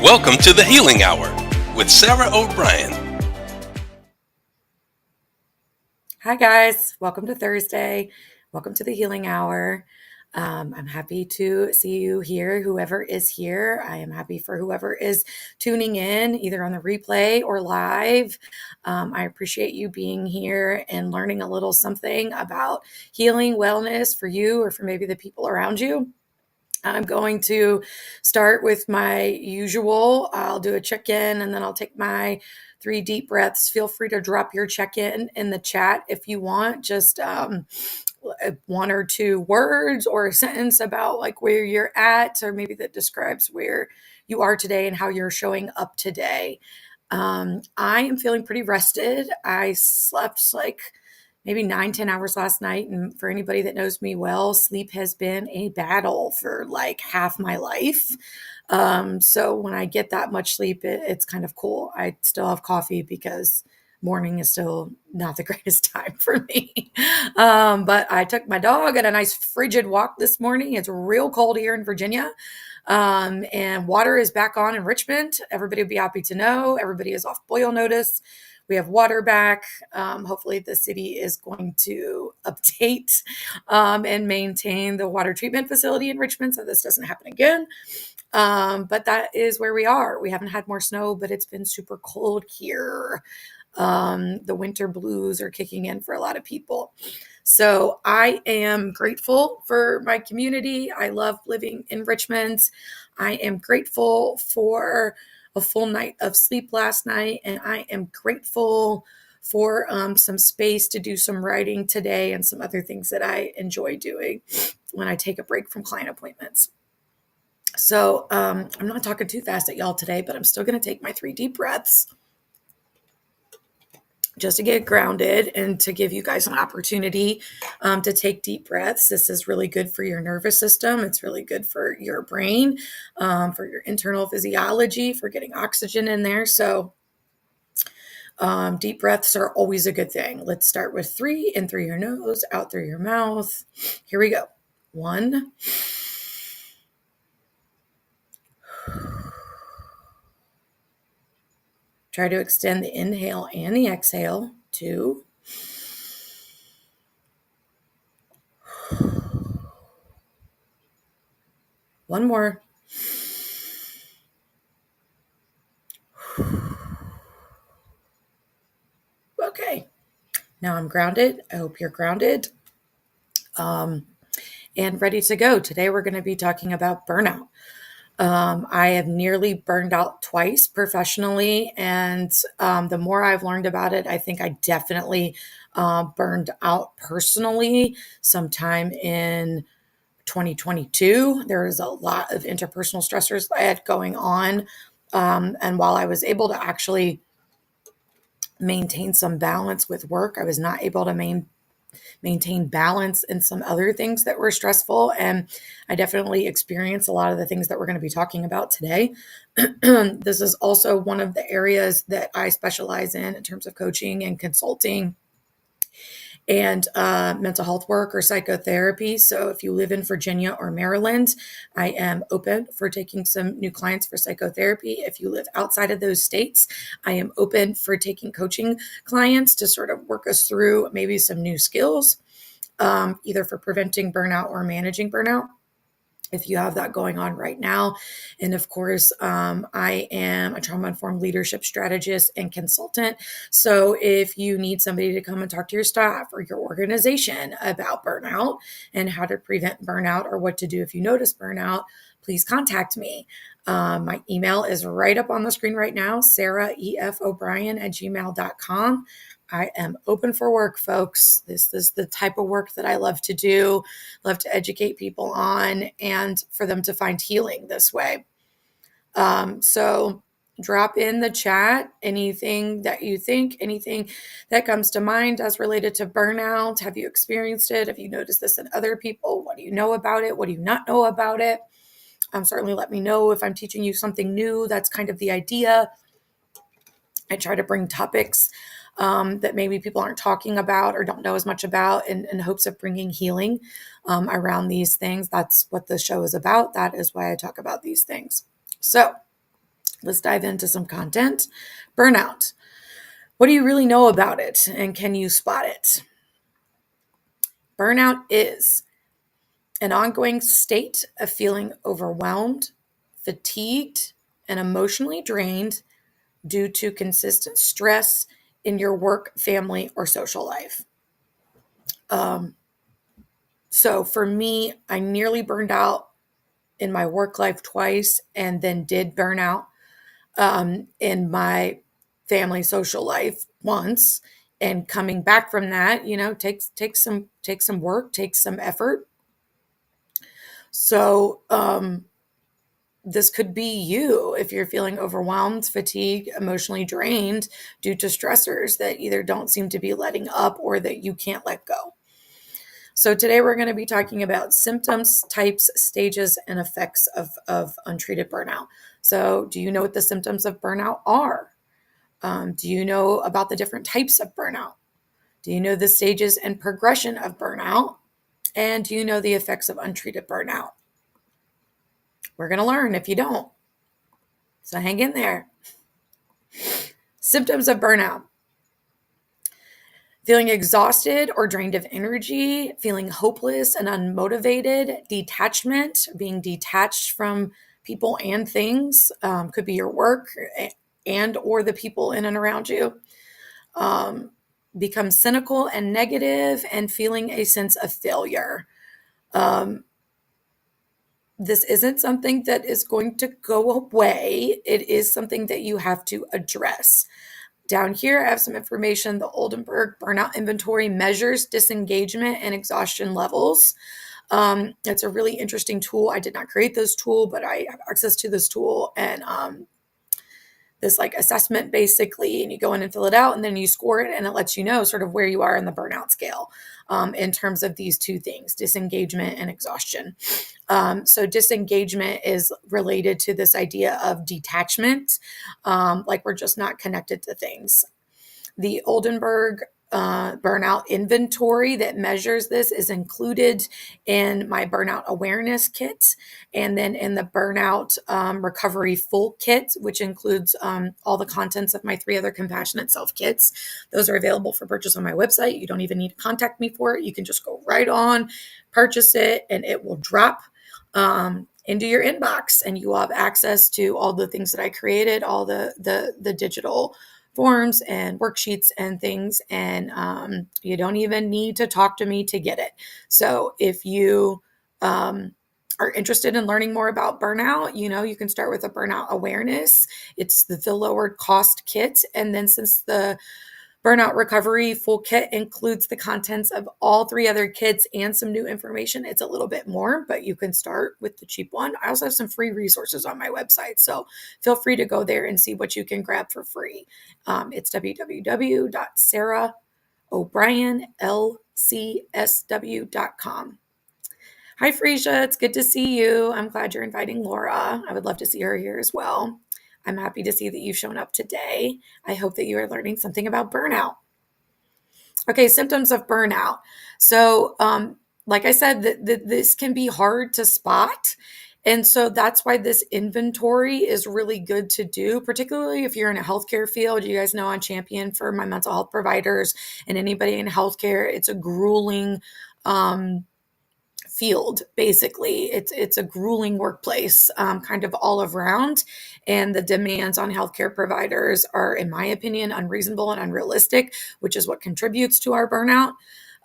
Welcome to the Healing Hour with Sarah O'Brien. Hi guys, welcome to Thursday. Welcome to the Healing Hour. I'm happy to see you here, whoever is here. I am happy for whoever is tuning in, either on the replay or live. I appreciate you being here and learning a little something about healing, wellness for you or for maybe the people around you. I'm going to start with my usual. I'll do a check-in and then I'll take my 3 deep breaths. Feel free to drop your check-in in the chat if you want. Just 1 or 2 words or a sentence about like where you're at, or maybe that describes where you are today and how you're showing up today. I am feeling pretty rested. I slept like maybe 9-10 hours last night. And for anybody that knows me well, sleep has been a battle for like half my life. So when I get that much sleep, it's kind of cool. I still have coffee because morning is still not the greatest time for me. But I took my dog on a nice frigid walk this morning. It's real cold here in Virginia. And water is back on in Richmond. Everybody will be happy to know. Everybody is off boil notice. We have water back. Hopefully the city is going to update and maintain the water treatment facility in Richmond so this doesn't happen again. But that is where we are. We haven't had more snow, but it's been super cold here. The winter blues are kicking in for a lot of people. So I am grateful for my community. I love living in Richmond. I am grateful for a full night of sleep last night, and I am grateful for some space to do some writing today and some other things that I enjoy doing when I take a break from client appointments. So I'm not talking too fast at y'all today, but I'm still going to take my 3 deep breaths just to get grounded and to give you guys an opportunity to take deep breaths. This is really good for your nervous system. It's really good for your brain, for your internal physiology, for getting oxygen in there. So deep breaths are always a good thing. Let's start with 3 in through your nose, out through your mouth. Here we go. 1. Try to extend the inhale and the exhale. 2. One more. Okay. Now I'm grounded. I hope you're grounded and ready to go. Today we're going to be talking about burnout. I have nearly burned out twice professionally, and the more I've learned about it, I think I definitely burned out personally sometime in 2022. There was a lot of interpersonal stressors I had going on, and while I was able to actually maintain some balance with work, I was not able to maintain balance in some other things that were stressful. And I definitely experienced a lot of the things that we're going to be talking about today. This is also one of the areas that I specialize in terms of coaching and consulting and mental health work or psychotherapy. So if you live in Virginia or Maryland, I am open for taking some new clients for psychotherapy. If you live outside of those states, I am open for taking coaching clients to sort of work us through maybe some new skills, either for preventing burnout or managing burnout, if you have that going on right now. And of course, I am a trauma-informed leadership strategist and consultant. So if you need somebody to come and talk to your staff or your organization about burnout and how to prevent burnout or what to do if you notice burnout, please contact me. My email is right up on the screen right now, sarahefobrien@gmail.com. I am open for work, folks. This is the type of work that I love to do, love to educate people on, and for them to find healing this way. So drop in the chat anything that you think, anything that comes to mind as related to burnout. Have you experienced it? Have you noticed this in other people? What do you know about it? What do you not know about it? Certainly let me know if I'm teaching you something new. That's kind of the idea. I try to bring topics that maybe people aren't talking about or don't know as much about in hopes of bringing healing around these things. That's what the show is about. That is why I talk about these things. So Let's dive into some content. Burnout. What do you really know about it, and can you spot it? Burnout is an ongoing state of feeling overwhelmed, fatigued, and emotionally drained due to consistent stress in your work, family, or social life. So for me, I nearly burned out in my work life twice, and then did burn out in my family social life once. And coming back from that, takes some work, takes some effort. So this could be you if you're feeling overwhelmed, fatigued, emotionally drained due to stressors that either don't seem to be letting up or that you can't let go. So today we're going to be talking about symptoms, types, stages, and effects of untreated burnout. So do you know what the symptoms of burnout are? Do you know about the different types of burnout? Do you know the stages and progression of burnout? And do you know the effects of untreated burnout? We're going to learn if you don't. So hang in there. Symptoms of burnout. Feeling exhausted or drained of energy, feeling hopeless and unmotivated, detachment, being detached from people and things, could be your work and or the people in and around you. Become cynical and negative and feeling a sense of failure. This isn't something that is going to go away. It is something that you have to address. Down here, I have some information. The Oldenburg Burnout Inventory measures disengagement and exhaustion levels. It's a really interesting tool. I did not create this tool, but I have access to this tool and this like assessment basically, and you go in and fill it out and then you score it and it lets you know sort of where you are in the burnout scale in terms of these two things, disengagement and exhaustion. So disengagement is related to this idea of detachment, like we're just not connected to things. The Oldenburg burnout inventory that measures this is included in my burnout awareness kit, and then in the burnout recovery full kit, which includes all the contents of my 3 other compassionate self kits. Those are available for purchase on my website. You don't even need to contact me for it. You can just go right on, purchase it, and it will drop into your inbox, and you will have access to all the things that I created, all the digital forms and worksheets and things, and you don't even need to talk to me to get it. So if you are interested in learning more about burnout, you can start with a burnout awareness. It's the lowered cost kit, and then since the Burnout Recovery Full Kit includes the contents of all 3 other kits and some new information, it's a little bit more, but you can start with the cheap one. I also have some free resources on my website, so feel free to go there and see what you can grab for free. It's www.sarah-o'brien-lcsw.com. Hi, Freesia. It's good to see you. I'm glad you're inviting Laura. I would love to see her here as well. I'm happy to see that you've shown up today. I hope that you are learning something about burnout. Okay, symptoms of burnout. So, like I said, this can be hard to spot. And so that's why this inventory is really good to do, particularly if you're in a healthcare field. You guys know I'm champion for my mental health providers and anybody in healthcare. It's a grueling field. Basically, it's a grueling workplace, kind of all around, and the demands on healthcare providers are, in my opinion, unreasonable and unrealistic, which is what contributes to our burnout.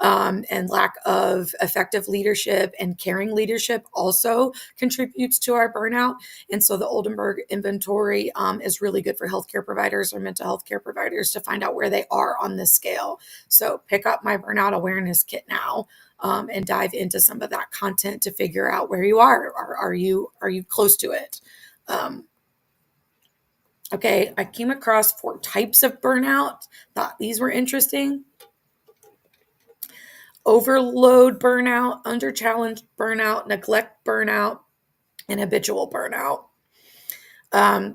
And lack of effective leadership and caring leadership also contributes to our burnout. And so the Oldenburg inventory is really good for healthcare providers or mental health care providers to find out where they are on this scale. So pick up my burnout awareness kit now. And dive into some of that content to figure out where you are. Are you close to it? Okay, I came across 4 types of burnout. Thought these were interesting. Overload burnout, under-challenged burnout, neglect burnout, and habitual burnout.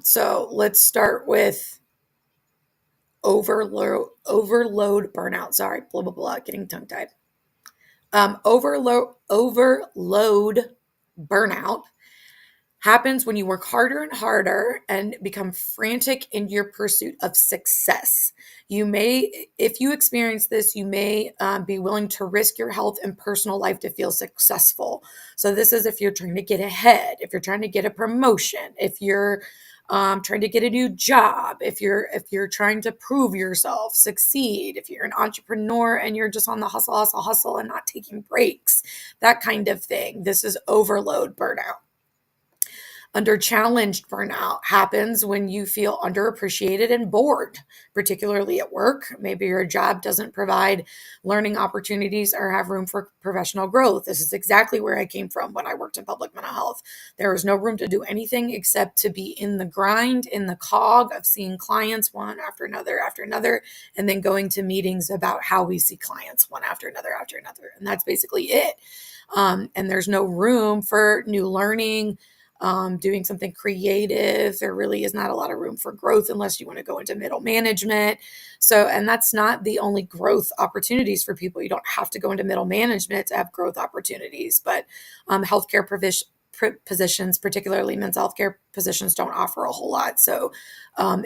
So let's start with overload burnout. Sorry, blah, blah, blah, getting tongue-tied. Overload burnout happens when you work harder and harder and become frantic in your pursuit of success. You may, if you experience this, you may be willing to risk your health and personal life to feel successful. So this is if you're trying to get ahead, if you're trying to get a promotion, if you're trying to get a new job, if you're trying to prove yourself, succeed, if you're an entrepreneur and you're just on the hustle, hustle, hustle and not taking breaks, that kind of thing. This is overload burnout. Under challenged burnout happens when you feel underappreciated and bored, particularly at work. Maybe your job doesn't provide learning opportunities or have room for professional growth. This is exactly where I came from when I worked in public mental health. There was no room to do anything except to be in the grind, in the cog of seeing clients one after another, and then going to meetings about how we see clients one after another. And that's basically it. And there's no room for new learning, doing something creative. There really is not a lot of room for growth unless you want to go into middle management. So, and that's not the only growth opportunities for people. You don't have to go into middle management to have growth opportunities, but healthcare positions, particularly mental health care positions, don't offer a whole lot. So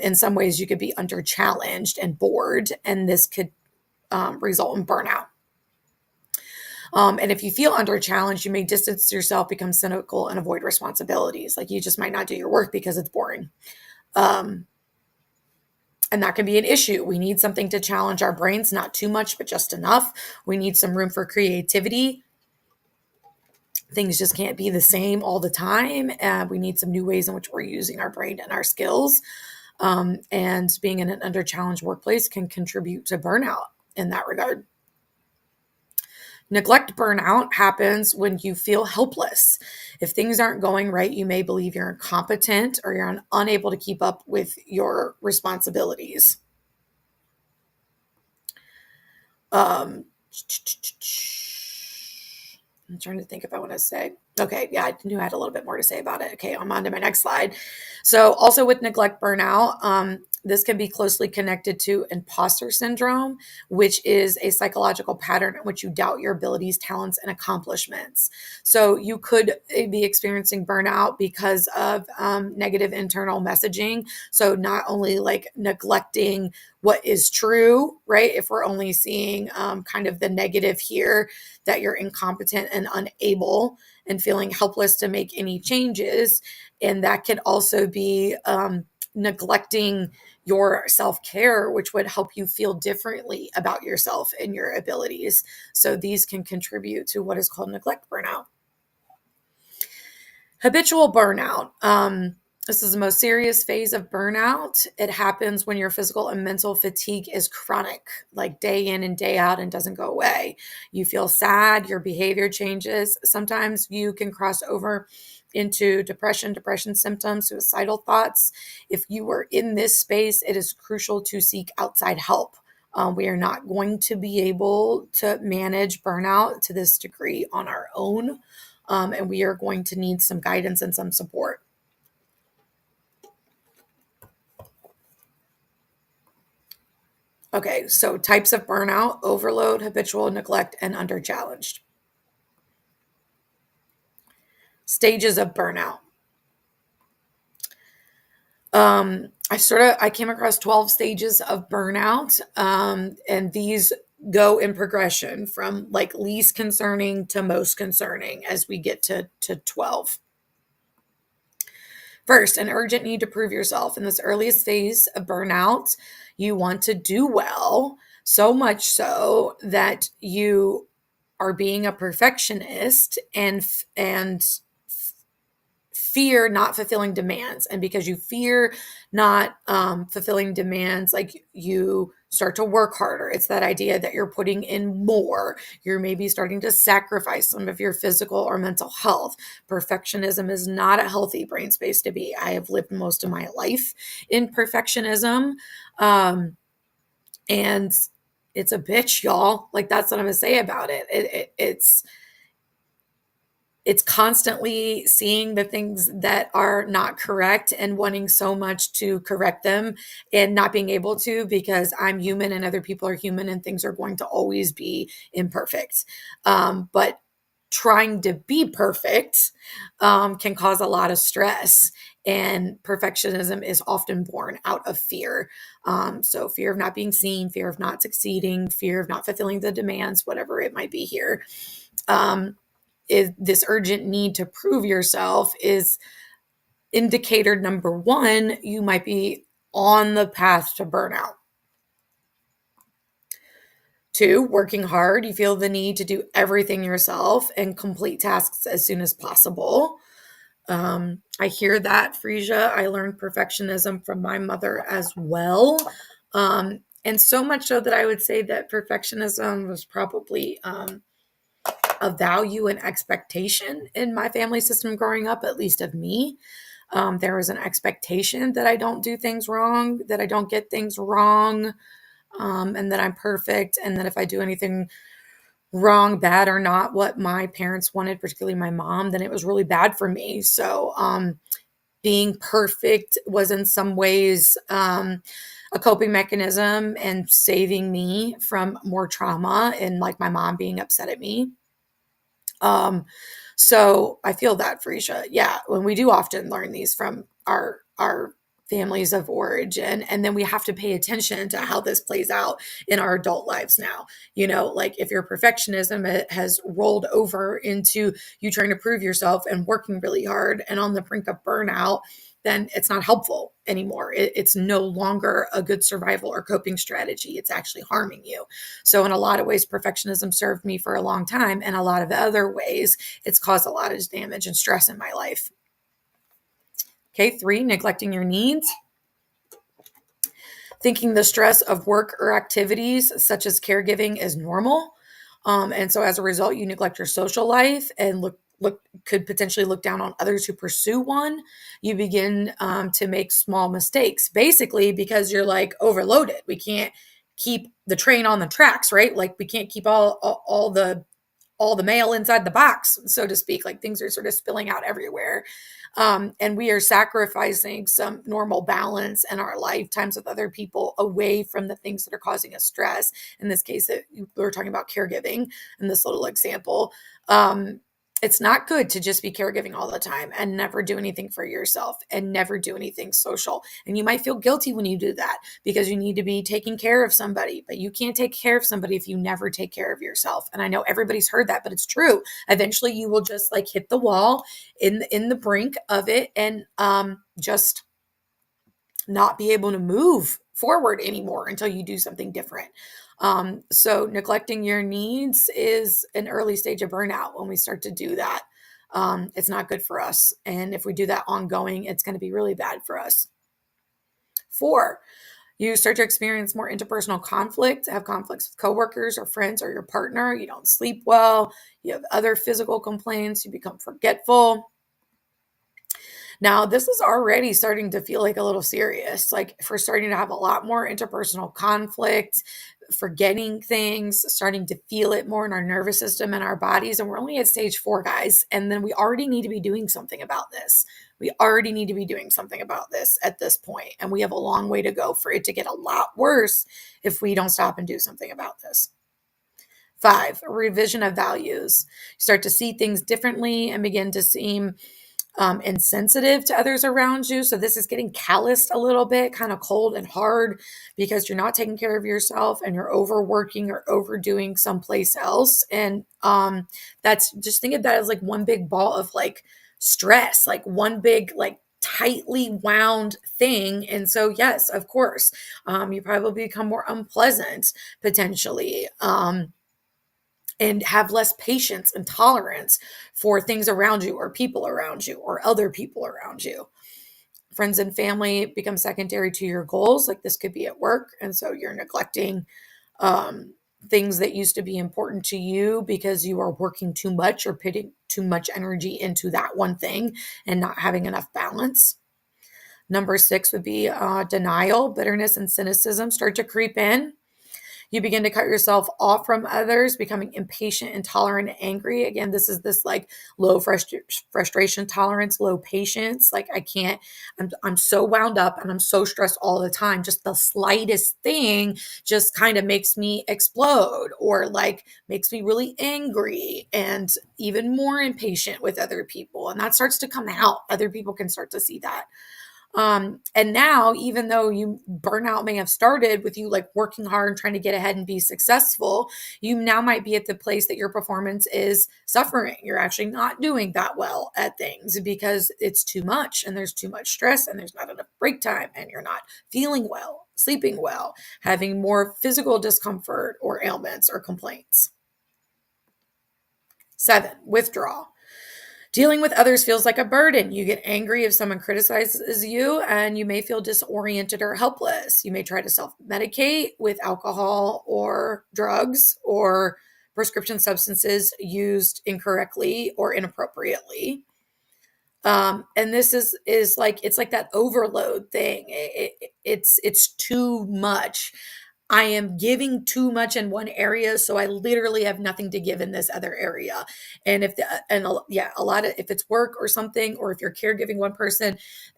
in some ways you could be under challenged and bored, and this could result in burnout. And if you feel under challenge, you may distance yourself, become cynical, and avoid responsibilities. Like you just might not do your work because it's boring. And that can be an issue. We need something to challenge our brains, not too much, but just enough. We need some room for creativity. Things just can't be the same all the time. We need some new ways in which we're using our brain and our skills. And being in an under challenged workplace can contribute to burnout in that regard. Neglect burnout happens when you feel helpless. If things aren't going right, you may believe you're incompetent or you're unable to keep up with your responsibilities. I'm trying to think if I want to say. Okay, yeah, I knew I had a little bit more to say about it. Okay, I'm on to my next slide. So also with neglect burnout, this can be closely connected to imposter syndrome, which is a psychological pattern in which you doubt your abilities, talents, and accomplishments. So you could be experiencing burnout because of negative internal messaging. So not only like neglecting what is true, right? If we're only seeing kind of the negative here, that you're incompetent and unable and feeling helpless to make any changes. And that could also be neglecting your self-care, which would help you feel differently about yourself and your abilities. So these can contribute to what is called neglect burnout. Habitual burnout. This is the most serious phase of burnout. It happens when your physical and mental fatigue is chronic, like day in and day out, and doesn't go away. You feel sad, your behavior changes. Sometimes you can cross over into depression symptoms, suicidal thoughts. If you are in this space, it is crucial to seek outside help. We are not going to be able to manage burnout to this degree on our own. And we are going to need some guidance and some support. Okay, so types of burnout: overload, habitual, neglect, and under challenged. Stages of burnout. I came across 12 stages of burnout, and these go in progression from like least concerning to most concerning as we get to 12. First, an urgent need to prove yourself. In this earliest phase of burnout, you want to do well, so much so that you are being a perfectionist and fear not fulfilling demands. And because you fear not fulfilling demands, like you start to work harder. It's that idea that you're putting in more. You're maybe starting to sacrifice some of your physical or mental health. Perfectionism is not a healthy brain space to be. I have lived most of my life in perfectionism. And it's a bitch, y'all. Like, that's what I'm gonna say about it. It's constantly seeing the things that are not correct and wanting so much to correct them and not being able to, because I'm human and other people are human and things are going to always be imperfect. But trying to be perfect can cause a lot of stress. And perfectionism is often born out of fear. So fear of not being seen, fear of not succeeding, fear of not fulfilling the demands, whatever it might be here. Is this urgent need to prove yourself is indicator number one, you might be on the path to burnout. 2, working hard. You feel the need to do everything yourself and complete tasks as soon as possible. I hear that, Frisia. I learned perfectionism from my mother as well. And so much so that I would say that perfectionism was probably a value and expectation in my family system growing up, at least of me. There was an expectation that I don't do things wrong, that I don't get things wrong, and that I'm perfect. And that if I do anything wrong, bad, or not what my parents wanted, particularly my mom, then it was really bad for me. So being perfect was in some ways a coping mechanism and saving me from more trauma and like my mom being upset at me. So I feel that, Felicia. Yeah, when we do often learn these from our families of origin, and then we have to pay attention to how this plays out in our adult lives now. You know, like if your perfectionism has rolled over into you trying to prove yourself and working really hard and on the brink of burnout, then it's not helpful anymore. It's no longer a good survival or coping strategy. It's actually harming you. So in a lot of ways, perfectionism served me for a long time. And a lot of the other ways, it's caused a lot of damage and stress in my life. Okay, 3, neglecting your needs. Thinking the stress of work or activities such as caregiving is normal. And so as a result, you neglect your social life and could potentially look down on others who pursue one. You begin to make small mistakes, basically because you're like overloaded. We can't keep the train on the tracks, right? Like we can't keep all the mail inside the box, so to speak. Like things are sort of spilling out everywhere. And we are sacrificing some normal balance in our lifetimes with other people away from the things that are causing us stress. In this case, we're talking about caregiving in this little example. It's not good to just be caregiving all the time and never do anything for yourself and never do anything social. And you might feel guilty when you do that because you need to be taking care of somebody, but you can't take care of somebody if you never take care of yourself. And I know everybody's heard that, but it's true. Eventually you will just like hit the wall in the brink of it and just not be able to move forward anymore until you do something different. So neglecting your needs is an early stage of burnout when we start to do that. It's not good for us. And if we do that ongoing, it's going to be really bad for us. 4, you start to experience more interpersonal conflict, have conflicts with coworkers or friends or your partner. You don't sleep well. You have other physical complaints. You become forgetful. Now, this is already starting to feel like a little serious. Like if we're starting to have a lot more interpersonal conflict, forgetting things, starting to feel it more in our nervous system and our bodies. And we're only at stage 4, guys. And then we already need to be doing something about this. We already need to be doing something about this at this point. And we have a long way to go for it to get a lot worse if we don't stop and do something about this. 5, a revision of values. You start to see things differently and begin to seem insensitive to others around you. So this is getting calloused a little bit, kind of cold and hard because you're not taking care of yourself and you're overworking or overdoing someplace else. And that's just think of that as like one big ball of like stress, like one big like tightly wound thing. And so yes, of course, you probably become more unpleasant potentially. And have less patience and tolerance for things around you or people around you or other people around you. Friends and family become secondary to your goals. Like this could be at work. And so you're neglecting things that used to be important to you because you are working too much or putting too much energy into that one thing and not having enough balance. Number 6 would be denial, bitterness, and cynicism start to creep in. You begin to cut yourself off from others, becoming impatient, intolerant, and angry. Again, this is this like low frustration tolerance, low patience. Like I can't, I'm so wound up and I'm so stressed all the time. Just the slightest thing just kind of makes me explode or like makes me really angry and even more impatient with other people. And that starts to come out. Other people can start to see that. And now, even though burnout may have started with you like working hard and trying to get ahead and be successful, you now might be at the place that your performance is suffering. You're actually not doing that well at things because it's too much and there's too much stress and there's not enough break time and you're not feeling well, sleeping well, having more physical discomfort or ailments or complaints. 7, withdrawal. Dealing with others feels like a burden. You get angry if someone criticizes you, and you may feel disoriented or helpless. You may try to self-medicate with alcohol or drugs or prescription substances used incorrectly or inappropriately. And this is like it's like that overload thing. It's too much. I am giving too much in one area, so I literally have nothing to give in this other area. And a lot of if it's work or something, or if you're caregiving one person,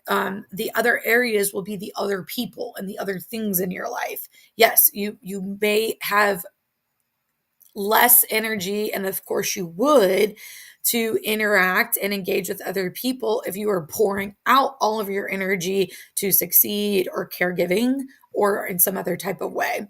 the other areas will be the other people and the other things in your life. Yes, you may have less energy, and of course you would, to interact and engage with other people if you are pouring out all of your energy to succeed or caregiving or in some other type of way.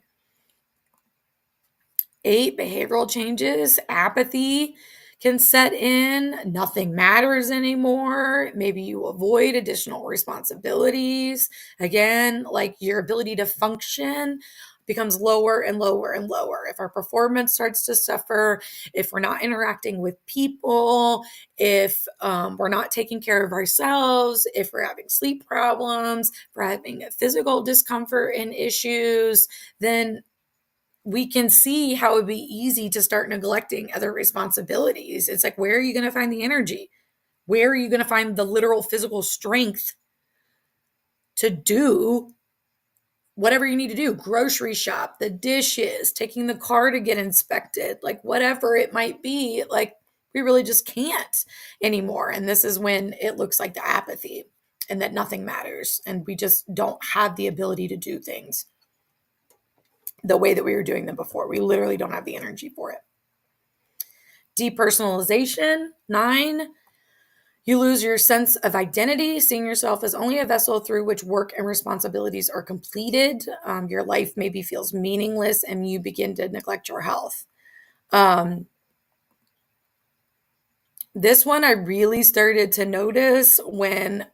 8, behavioral changes, apathy can set in. Nothing matters anymore. Maybe you avoid additional responsibilities. Again, like your ability to function becomes lower and lower and lower. If our performance starts to suffer, if we're not interacting with people, if we're not taking care of ourselves, if we're having sleep problems, if we're having physical discomfort and issues, then we can see how it would be easy to start neglecting other responsibilities. It's like, where are you going to find the energy? Where are you going to find the literal physical strength to do whatever you need to do? Grocery shop, the dishes, taking the car to get inspected, like whatever it might be. Like we really just can't anymore. And this is when it looks like the apathy and that nothing matters. And we just don't have the ability to do things the way that we were doing them before. We literally don't have the energy for it. Depersonalization. 9, you lose your sense of identity, seeing yourself as only a vessel through which work and responsibilities are completed. Your life maybe feels meaningless and you begin to neglect your health. This one I really started to notice when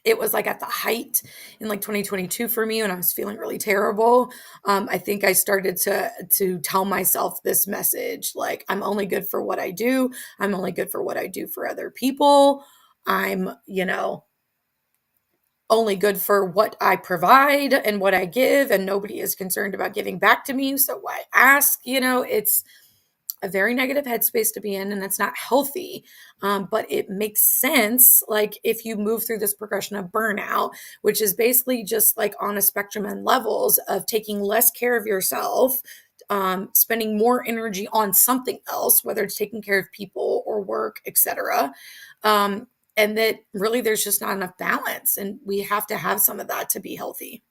it was like at the height in like 2022 for me when I was feeling really terrible. I think I started to tell myself this message, like, I'm only good for what I do. I'm only good for what I do for other people. I'm, only good for what I provide and what I give, and nobody is concerned about giving back to me. So why ask? It's a very negative headspace to be in, and it's not healthy. But it makes sense, like if you move through this progression of burnout, which is basically just like on a spectrum and levels of taking less care of yourself, spending more energy on something else, whether it's taking care of people or work, etc. And that really there's just not enough balance, and we have to have some of that to be healthy.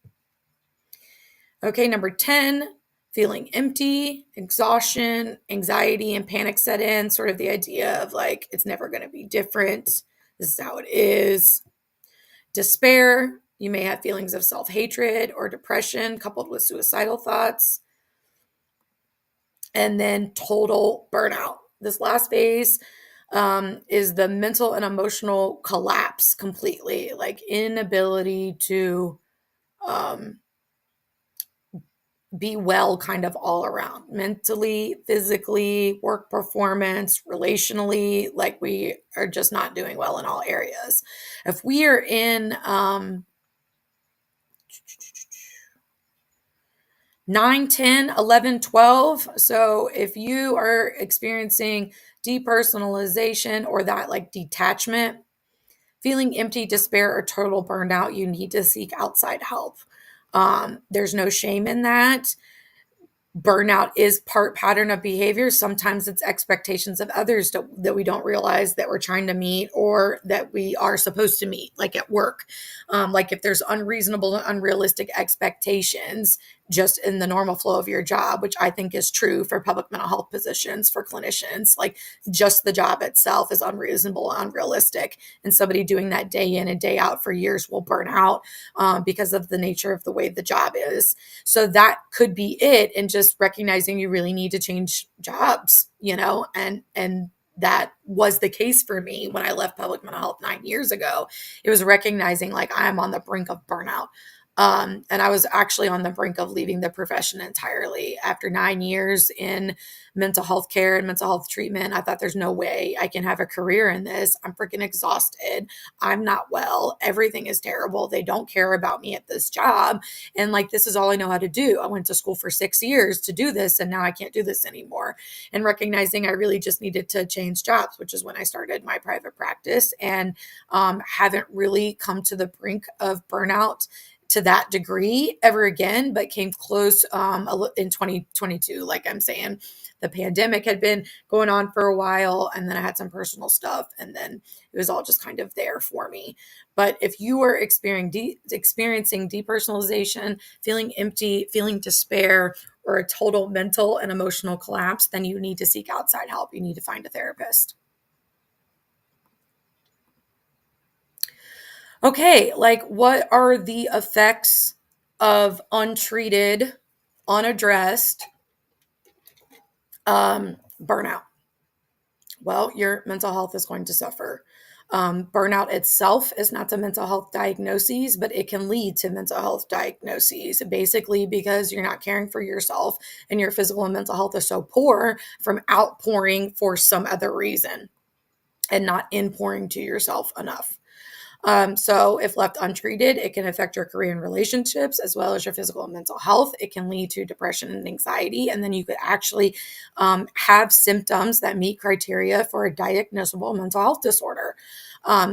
Okay, number 10, feeling empty, exhaustion, anxiety, and panic set in, sort of the idea of like, it's never going to be different. This is how it is. Despair, you may have feelings of self-hatred or depression coupled with suicidal thoughts. And then total burnout. This last phase is the mental and emotional collapse completely, like inability to be well kind of all around, mentally, physically, work performance, relationally, like we are just not doing well in all areas. If we are in 9, 10, 11, 12, so if you are experiencing depersonalization or that like detachment, feeling empty, despair, or total burnout, you need to seek outside help. There's no shame in that. Burnout is part pattern of behavior. Sometimes it's expectations of others that we don't realize that we're trying to meet or that we are supposed to meet, like at work. Like if there's unreasonable and unrealistic expectations just in the normal flow of your job, which I think is true for public mental health positions for clinicians, like just the job itself is unreasonable, unrealistic. And somebody doing that day in and day out for years will burn out because of the nature of the way the job is. So that could be it. And just recognizing you really need to change jobs, and that was the case for me when I left public mental health 9 years ago. It was recognizing like I'm on the brink of burnout. And I was actually on the brink of leaving the profession entirely. After 9 years in mental health care and mental health treatment, I thought there's no way I can have a career in this. I'm freaking exhausted. I'm not well. Everything is terrible. They don't care about me at this job. And like, this is all I know how to do. I went to school for 6 years to do this, and now I can't do this anymore. And recognizing I really just needed to change jobs, which is when I started my private practice, and haven't really come to the brink of burnout to that degree ever again, but came close in 2022. Like I'm saying, the pandemic had been going on for a while, and then I had some personal stuff, and then it was all just kind of there for me. But if you are experiencing depersonalization, feeling empty, feeling despair, or a total mental and emotional collapse, then you need to seek outside help. You need to find a therapist. Okay, like what are the effects of untreated, unaddressed burnout? Well, your mental health is going to suffer. Burnout itself is not a mental health diagnosis, but it can lead to mental health diagnoses, basically because you're not caring for yourself and your physical and mental health is so poor from outpouring for some other reason and not inpouring to yourself enough. So if left untreated, it can affect your career and relationships as well as your physical and mental health. It can lead to depression and anxiety. And then you could actually have symptoms that meet criteria for a diagnosable mental health disorder.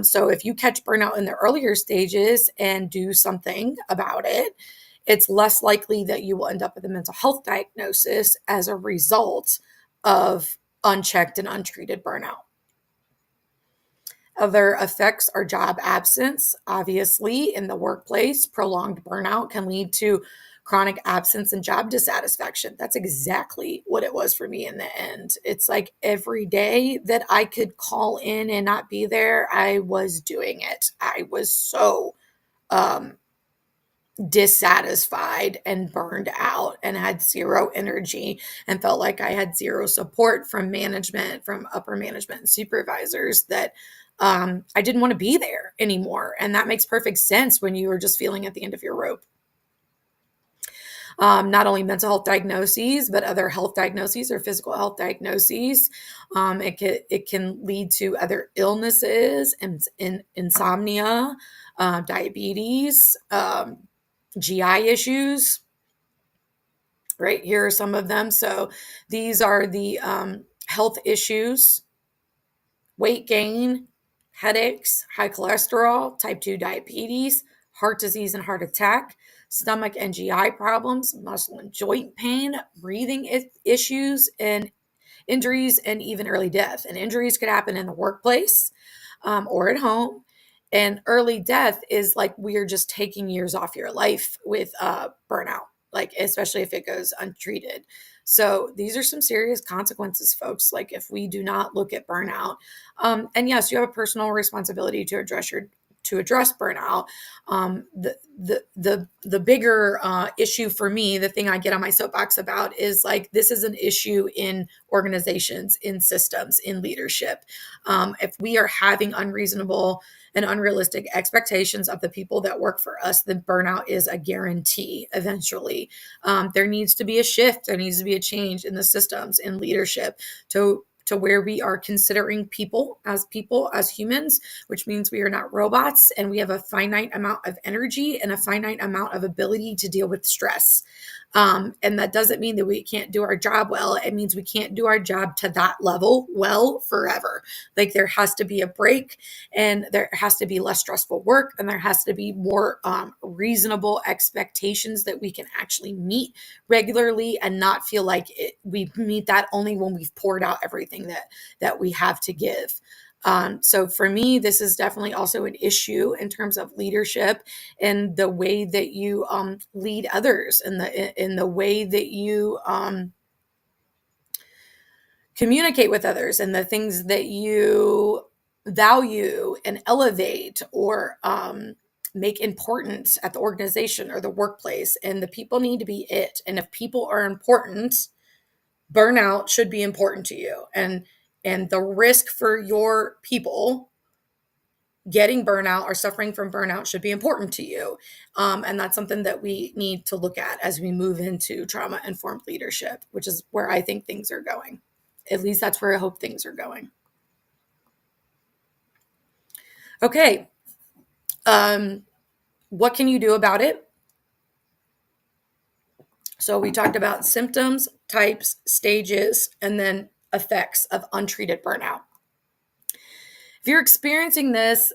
So if you catch burnout in the earlier stages and do something about it, it's less likely that you will end up with a mental health diagnosis as a result of unchecked and untreated burnout. Other effects are job absence. Obviously, in the workplace, prolonged burnout can lead to chronic absence and job dissatisfaction. That's exactly what it was for me in the end. It's like every day that I could call in and not be there, I was doing it. I was so dissatisfied and burned out and had zero energy and felt like I had zero support from management, from upper management and supervisors, that I didn't want to be there anymore. And that makes perfect sense when you are just feeling at the end of your rope. Not only mental health diagnoses, but other health diagnoses or physical health diagnoses. It can lead to other illnesses and insomnia, diabetes, GI issues. Right, here are some of them. So these are the health issues: weight gain, headaches, high cholesterol, type 2 diabetes, heart disease and heart attack, stomach and GI problems, muscle and joint pain, breathing issues, and injuries, and even early death. And injuries could happen in the workplace or at home. And early death is like we are just taking years off your life with burnout, like especially if it goes untreated. So these are some serious consequences, folks. Like if we do not look at burnout, and yes, you have a personal responsibility to address burnout. The bigger issue for me, the thing I get on my soapbox about, is like this is an issue in organizations, in systems, in leadership. If we are having unreasonable and unrealistic expectations of the people that work for us, then burnout is a guarantee eventually. There needs to be a shift. There needs to be a change in the systems, in leadership, to to where we are considering people, as humans, which means we are not robots, and we have a finite amount of energy and a finite amount of ability to deal with stress. And that doesn't mean that we can't do our job well. It means we can't do our job to that level well forever. Like there has to be a break, and there has to be less stressful work, and there has to be more reasonable expectations that we can actually meet regularly, and not feel like we meet that only when we've poured out everything that we have to give. So for me, this is definitely also an issue in terms of leadership and the way that you lead others, and in the way that you communicate with others, and the things that you value and elevate, or make important at the organization or the workplace. And the people need to be it. And if people are important, burnout should be important to you. And the risk for your people getting burnout or suffering from burnout should be important to you. And that's something that we need to look at as we move into trauma-informed leadership, which is where I think things are going. At least that's where I hope things are going. Okay. What can you do about it? So we talked about symptoms, types, stages, and then effects of untreated burnout. If you're experiencing this,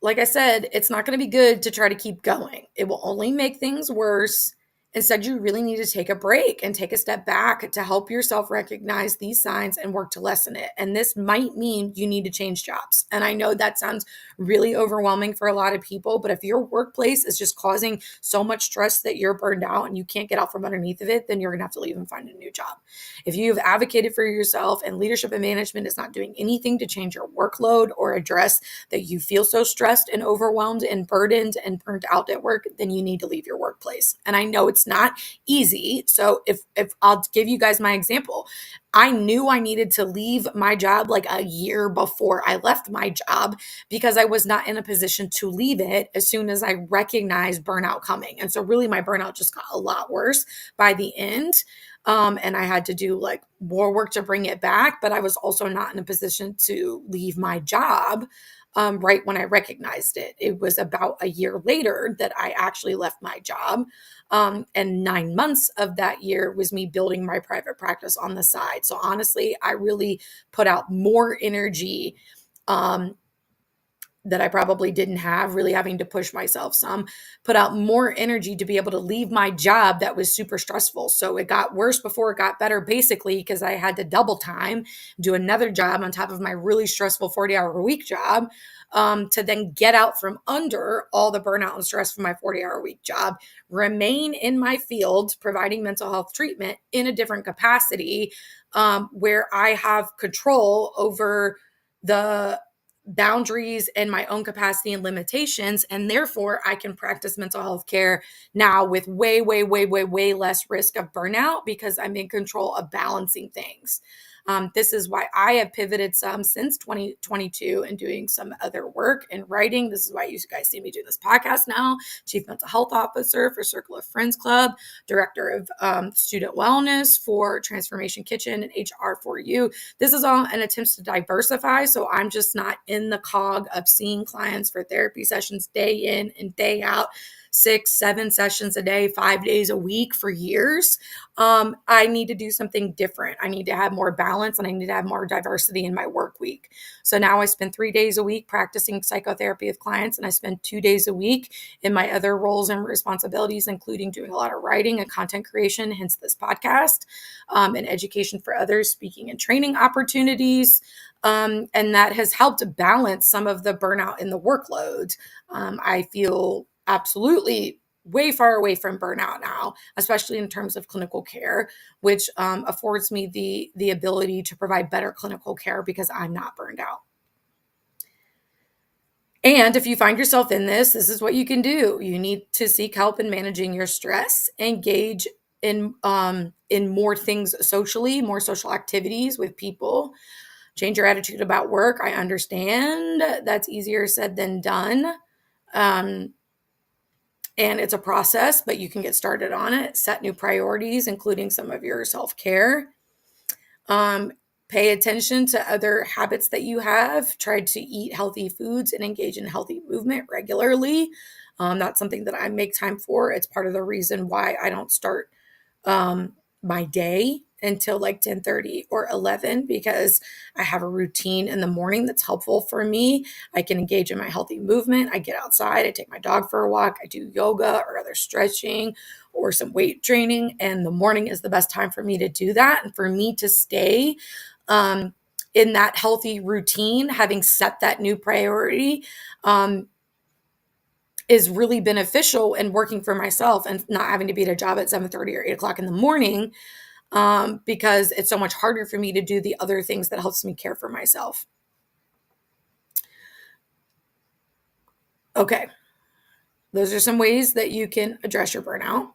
like I said, it's not going to be good to try to keep going. It will only make things worse. Instead, you really need to take a break and take a step back to help yourself recognize these signs and work to lessen it. And this might mean you need to change jobs. And I know that sounds really overwhelming for a lot of people, but if your workplace is just causing so much stress that you're burned out and you can't get out from underneath of it, then you're going to have to leave and find a new job. If you've advocated for yourself and leadership and management is not doing anything to change your workload or address that you feel so stressed and overwhelmed and burdened and burnt out at work, then you need to leave your workplace. And I know it's not easy. So if I'll give you guys my example, I knew I needed to leave my job like a year before I left my job, because I was not in a position to leave it as soon as I recognized burnout coming. And so really my burnout just got a lot worse by the end. And I had to do like more work to bring it back, but I was also not in a position to leave my job right when I recognized it. It was about a year later that I actually left my job. And 9 months of that year was me building my private practice on the side. So honestly, I really put out more energy that I probably didn't have, really having to push myself some, put out more energy to be able to leave my job that was super stressful. So it got worse before it got better, basically, because I had to double time, do another job on top of my really stressful 40-hour-a-week job, to then get out from under all the burnout and stress from my 40-hour-a-week job, remain in my field, providing mental health treatment in a different capacity, where I have control over the boundaries and my own capacity and limitations. And therefore I can practice mental health care now with way, way, way, way, way less risk of burnout, because I'm in control of balancing things. This is why I have pivoted some since 2022 and doing some other work and writing. This is why you guys see me doing this podcast now. Chief Mental Health Officer for Circle of Friends Club, Director of Student Wellness for Transformation Kitchen and HR4U. This is all an attempt to diversify, so I'm just not in the cog of seeing clients for therapy sessions day in and day out, 6, 7 sessions a day, 5 days a week for years. I need to do something different. I need to have more balance, and I need to have more diversity in my work week. So now I spend 3 days a week practicing psychotherapy with clients, and I spend 2 days a week in my other roles and responsibilities, including doing a lot of writing and content creation, hence this podcast, and education for others, speaking and training opportunities. And that has helped balance some of the burnout in the workload. I feel absolutely way far away from burnout now, especially in terms of clinical care, which affords me the ability to provide better clinical care because I'm not burned out. And if you find yourself in this is what you can do. You need to seek help in managing your stress, engage in more things socially, more social activities with people, change your attitude about work. I understand that's easier said than done. And it's a process, but you can get started on it. Set new priorities, including some of your self-care. Pay attention to other habits that you have. Try to eat healthy foods and engage in healthy movement regularly. That's something that I make time for. It's part of the reason why I don't start my day until like 10:30 or 11, because I have a routine in the morning that's helpful for me. I can engage in my healthy movement. I get outside, I take my dog for a walk, I do yoga or other stretching or some weight training. And the morning is the best time for me to do that. And for me to stay in that healthy routine, having set that new priority, is really beneficial in working for myself and not having to be at a job at 7:30 or 8 o'clock in the morning, because it's so much harder for me to do the other things that helps me care for myself. Okay, those are some ways that you can address your burnout.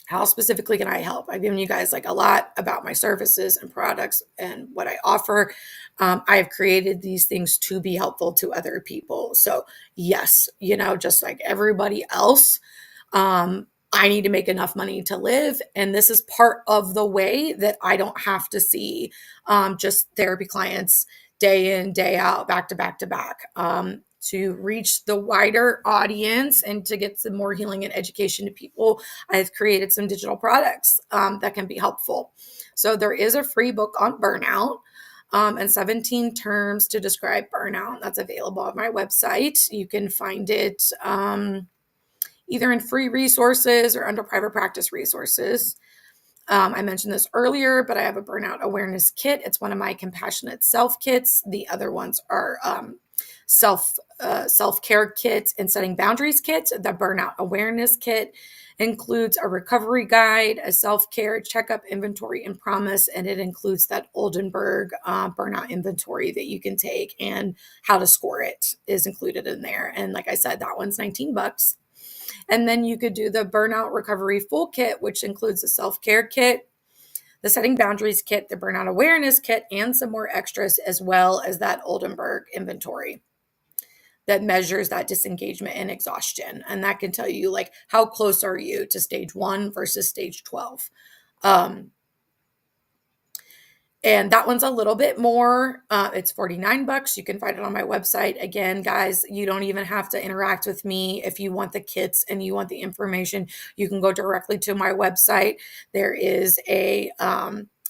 How specifically can I help? I've given you guys like a lot about my services and products and what I offer. I have created these things to be helpful to other people. So yes, just like everybody else, I need to make enough money to live. And this is part of the way that I don't have to see just therapy clients day in, day out, back to back to back. To reach the wider audience and to get some more healing and education to people, I've created some digital products that can be helpful. So there is a free book on burnout, and 17 terms to describe burnout. That's available on my website. You can find it either in free resources or under private practice resources. I mentioned this earlier, but I have a burnout awareness kit. It's one of my compassionate self kits. The other ones are self-care kit and setting boundaries kit. The burnout awareness kit includes a recovery guide, a self-care checkup, inventory, and promise, and it includes that Oldenburg burnout inventory that you can take, and how to score it is included in there. And like I said, that one's $19. And then you could do the burnout recovery full kit, which includes a self-care kit, the setting boundaries kit, the burnout awareness kit, and some more extras, as well as that Oldenburg inventory that measures that disengagement and exhaustion. And that can tell you like how close are you to stage 1 versus stage 12. And that one's a little bit more. It's $49. You can find it on my website. Again, guys, you don't even have to interact with me. If you want the kits and you want the information, you can go directly to my website. There is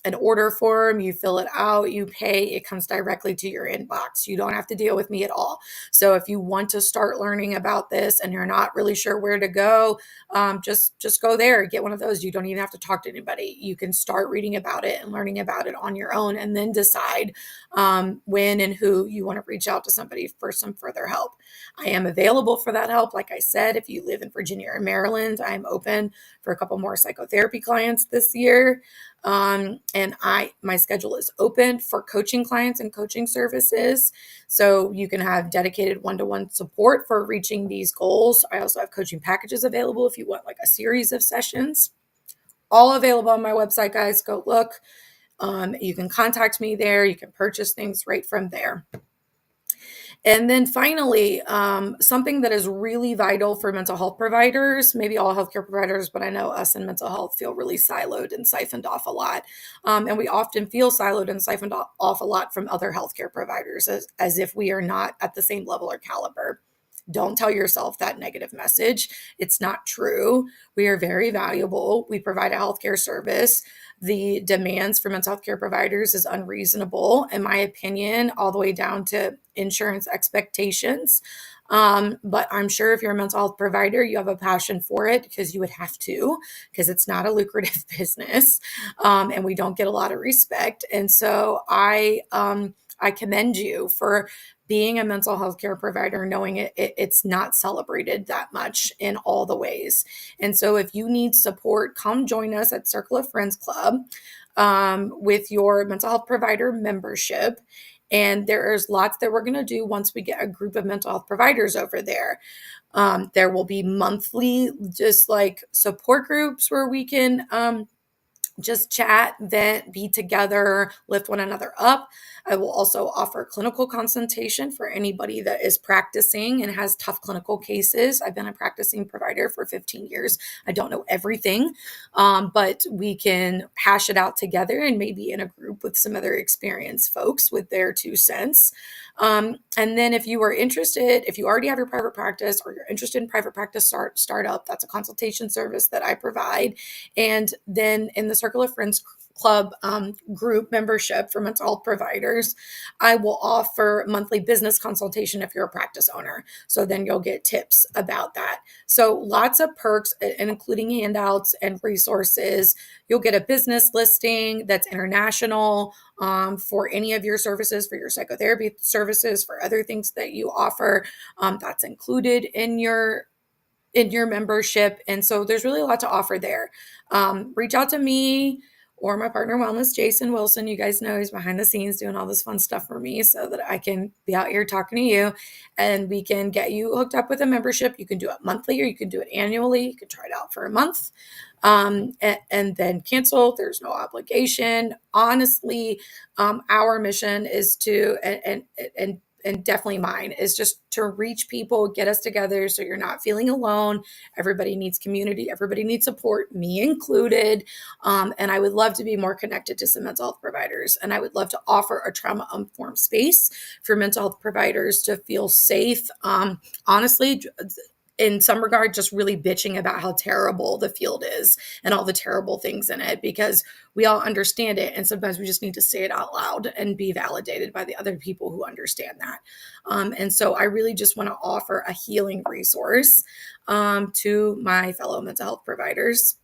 an order form. You fill it out, you pay, it comes directly to your inbox. You don't have to deal with me at all. So if you want to start learning about this and you're not really sure where to go, just go there, get one of those. You don't even have to talk to anybody. You can start reading about it and learning about it on your own, and then decide when and who you want to reach out to somebody for some further help. I am available for that help. Like I said, if you live in Virginia or Maryland, I'm open for a couple more psychotherapy clients this year. And my schedule is open for coaching clients and coaching services. So you can have dedicated one-to-one support for reaching these goals. I also have coaching packages available if you want like a series of sessions. All available on my website, guys. Go look. You can contact me there. You can purchase things right from there. And then finally, something that is really vital for mental health providers, maybe all healthcare providers, but I know us in mental health feel really siloed and siphoned off a lot. And we often feel siloed and siphoned off a lot from other healthcare providers, as if we are not at the same level or caliber. Don't tell yourself that negative message. It's not true. We are very valuable. We provide a healthcare service. The demands for mental health care providers is unreasonable, in my opinion, all the way down to insurance expectations. But I'm sure if you're a mental health provider, you have a passion for it, because you would have to, because it's not a lucrative business, and we don't get a lot of respect. And so I commend you for being a mental health care provider, knowing it's not celebrated that much in all the ways. And so if you need support, come join us at Circle of Friends Club with your mental health provider membership. And there's lots that we're going to do once we get a group of mental health providers over there. There will be monthly just like support groups where we can just chat, vent, be together, lift one another up. I will also offer clinical consultation for anybody that is practicing and has tough clinical cases. I've been a practicing provider for 15 years. I don't know everything, but we can hash it out together and maybe in a group with some other experienced folks with their 2 cents. And then if you are interested, if you already have your private practice or you're interested in private practice startup, that's a consultation service that I provide. And then in the Circle of Friends Club group membership for mental health providers, I will offer monthly business consultation if you're a practice owner. So then you'll get tips about that. So lots of perks, and including handouts and resources. You'll get a business listing that's international for any of your services, for your psychotherapy services, for other things that you offer. That's included in your membership. And so there's really a lot to offer there. Reach out to me or my partner wellness, Jason Wilson. You guys know he's behind the scenes doing all this fun stuff for me so that I can be out here talking to you and we can get you hooked up with a membership. You can do it monthly or you can do it annually. You can try it out for a month and then cancel. There's no obligation. Honestly, our mission is to, and definitely mine is just to reach people, get us together so you're not feeling alone. Everybody needs community. Everybody needs support, me included. And I would love to be more connected to some mental health providers. And I would love to offer a trauma-informed space for mental health providers to feel safe. Honestly, in some regard, just really bitching about how terrible the field is and all the terrible things in it, because we all understand it. And sometimes we just need to say it out loud and be validated by the other people who understand that. And so I really just want to offer a healing resource to my fellow mental health providers,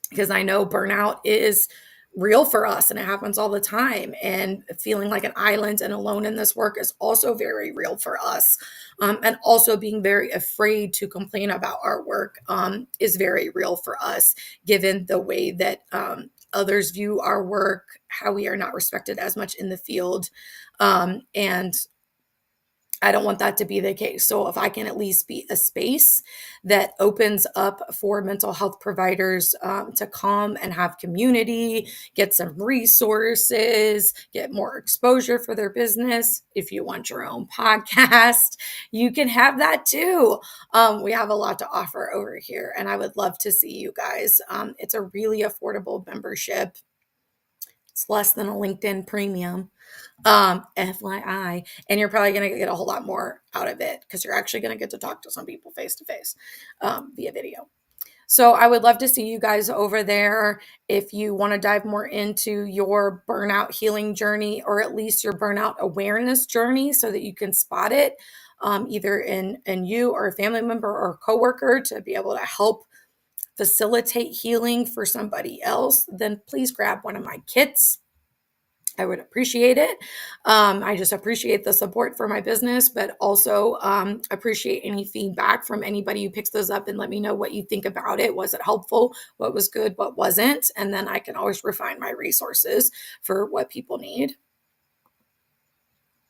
because I know burnout is real for us and it happens all the time. And feeling like an island and alone in this work is also very real for us. And also being very afraid to complain about our work is very real for us, given the way that others view our work, how we are not respected as much in the field. And I don't want that to be the case. So if I can at least be a space that opens up for mental health providers to come and have community, get some resources, get more exposure for their business. If you want your own podcast, you can have that too. We have a lot to offer over here, and I would love to see you guys. It's a really affordable membership. It's less than a LinkedIn premium. FYI, and you're probably going to get a whole lot more out of it because you're actually going to get to talk to some people face to face via video. So I would love to see you guys over there. If you want to dive more into your burnout healing journey, or at least your burnout awareness journey, so that you can spot it either in you or a family member or a coworker, to be able to help facilitate healing for somebody else, then please grab one of my kits. I would appreciate it. I just appreciate the support for my business, but also appreciate any feedback from anybody who picks those up and let me know what you think about it. Was it helpful? What was good? What wasn't? And then I can always refine my resources for what people need.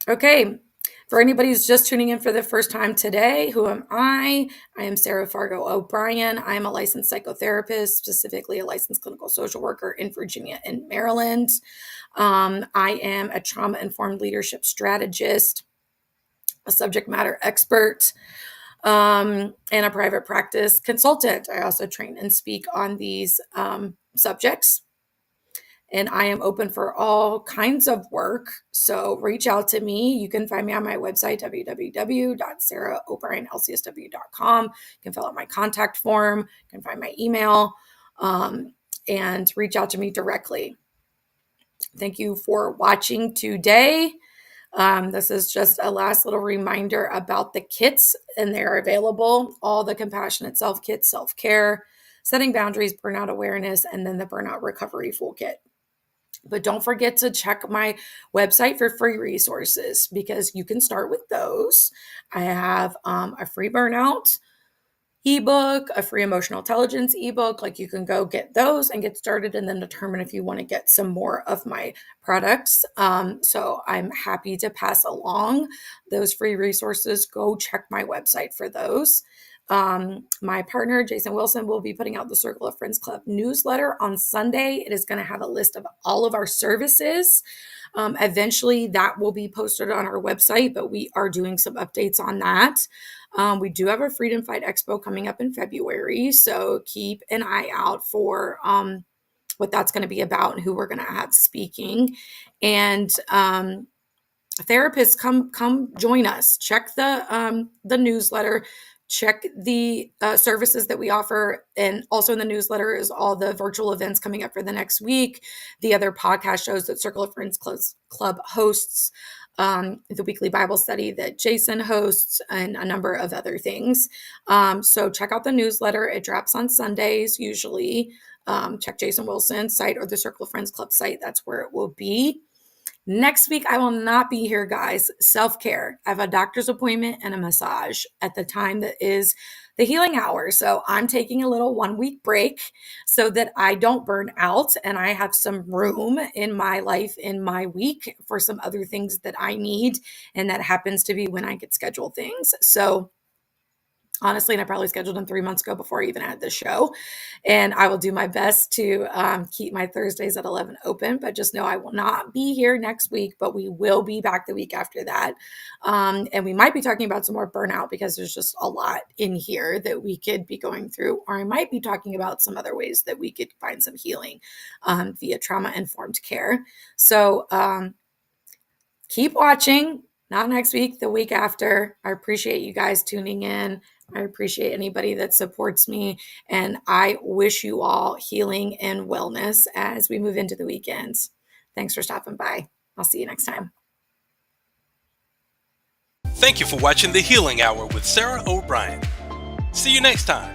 Okay. For anybody who's just tuning in for the first time today, who am I? I am Sarah Fargo O'Brien. I am a licensed psychotherapist, specifically a licensed clinical social worker in Virginia and Maryland. I am a trauma-informed leadership strategist, a subject matter expert, and a private practice consultant. I also train and speak on these subjects. And I am open for all kinds of work. So reach out to me. You can find me on my website, www.sarahobrienlcsw.com. You can fill out my contact form. You can find my email and reach out to me directly. Thank you for watching today. This is just a last little reminder about the kits, and they're available. All the Compassionate Self Kits, self-care, setting boundaries, burnout awareness, and then the burnout recovery full kit. But don't forget to check my website for free resources, because you can start with those. I have a free burnout ebook, a free emotional intelligence ebook. Like, you can go get those and get started and then determine if you want to get some more of my products. So I'm happy to pass along those free resources. Go check my website for those. My partner, Jason Wilson, will be putting out the Circle of Friends Club newsletter on Sunday. It is going to have a list of all of our services. Eventually, that will be posted on our website, but we are doing some updates on that. We do have a Freedom Fight Expo coming up in February, so keep an eye out for what that's going to be about and who we're going to have speaking. And therapists, come join us. Check the newsletter. Check the services that we offer. And also in the newsletter is all the virtual events coming up for the next week, the other podcast shows that Circle of Friends Club hosts, the weekly Bible study that Jason hosts, and a number of other things. So check out the newsletter. It drops on Sundays usually. Check Jason Wilson's site or the Circle of Friends Club site. That's where it will be. Next week, I will not be here, guys. Self-care. I have a doctor's appointment and a massage at the time that is the healing hour. So I'm taking a little 1-week break so that I don't burn out and I have some room in my life, in my week, for some other things that I need. And that happens to be when I get scheduled things. So honestly, and I probably scheduled them 3 months ago before I even had this show. And I will do my best to keep my Thursdays at 11 open, but just know I will not be here next week, but we will be back the week after that. And we might be talking about some more burnout because there's just a lot in here that we could be going through, or I might be talking about some other ways that we could find some healing via trauma-informed care. So keep watching. Not next week, the week after. I appreciate you guys tuning in. I appreciate anybody that supports me. And I wish you all healing and wellness as we move into the weekends. Thanks for stopping by. I'll see you next time. Thank you for watching The Healing Hour with Sarah O'Brien. See you next time.